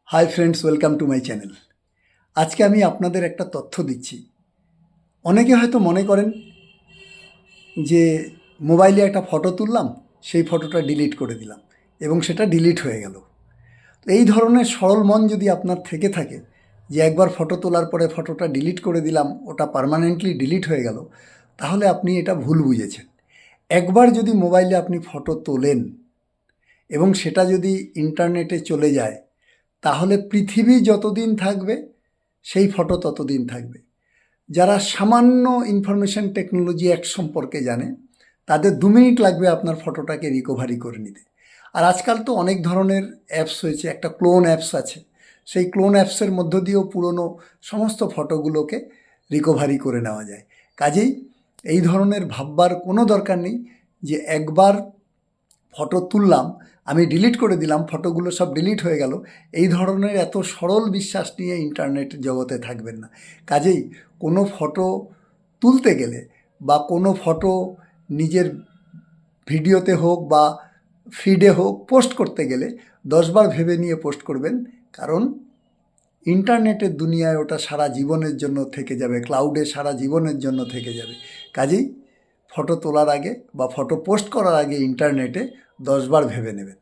Hi friends, welcome to my channel. আজকে আমি আপনাদের একটা তথ্য দিচ্ছি। অনেকে হয়তো মনে করেন যে মোবাইলে একটা ফটো তুললাম, সেই ফটোটা ডিলিট করে দিলাম এবং সেটা ডিলিট হয়ে গেল। তো এই ধরনের সরল মন যদি আপনার থেকে থাকে যে একবার ফটো তোলার পরে ফটোটা ডিলিট করে দিলাম, ওটা পার্মানেন্টলি ডিলিট হয়ে গেল, তাহলে আপনি এটা ভুল বুঝেছেন। একবার যদি মোবাইলে আপনি ফটো তোলেন এবং সেটা যদি ইন্টারনেটে চলে যায়, তাহলে পৃথিবী যতদিন থাকবে সেই ফটো ততদিন থাকবে। যারা সামান্য ইনফরমেশন টেকনোলজি অ্যাক্ট সম্পর্কে জানে, তাদের 2 মিনিট লাগবে আপনার ফটোটাকে রিকভারি করে নিতে। আর আজকাল তো অনেক ধরনের অ্যাপস হয়েছে, একটা ক্লোন অ্যাপস আছে, সেই ক্লোন অ্যাপসের মধ্য দিয়েও পুরনো সমস্ত ফটোগুলোকে রিকভারি করে নেওয়া যায়। কাজেই এই ধরনের ভাববার কোনো দরকার নেই যে একবার ফটো তুললাম, আমি ডিলিট করে দিলাম, ফটোগুলো সব ডিলিট হয়ে গেল। এই ধরনের এত সরল বিশ্বাস নিয়ে ইন্টারনেট জগতে থাকবেন না। কাজেই কোনো ফটো তুলতে গেলে বা কোনো ফটো নিজের ভিডিওতে হোক বা ফিডে হোক পোস্ট করতে গেলে 10 বার ভেবে নিয়ে পোস্ট করবেন, কারণ ইন্টারনেটের দুনিয়ায় ওটা সারা জীবনের জন্য থেকে যাবে, ক্লাউডে সারা জীবনের জন্য থেকে যাবে। কাজেই ফটো তোলার আগে বা ফটো পোস্ট করার আগে ইন্টারনেটে 10 বার ভেবে নেবেন।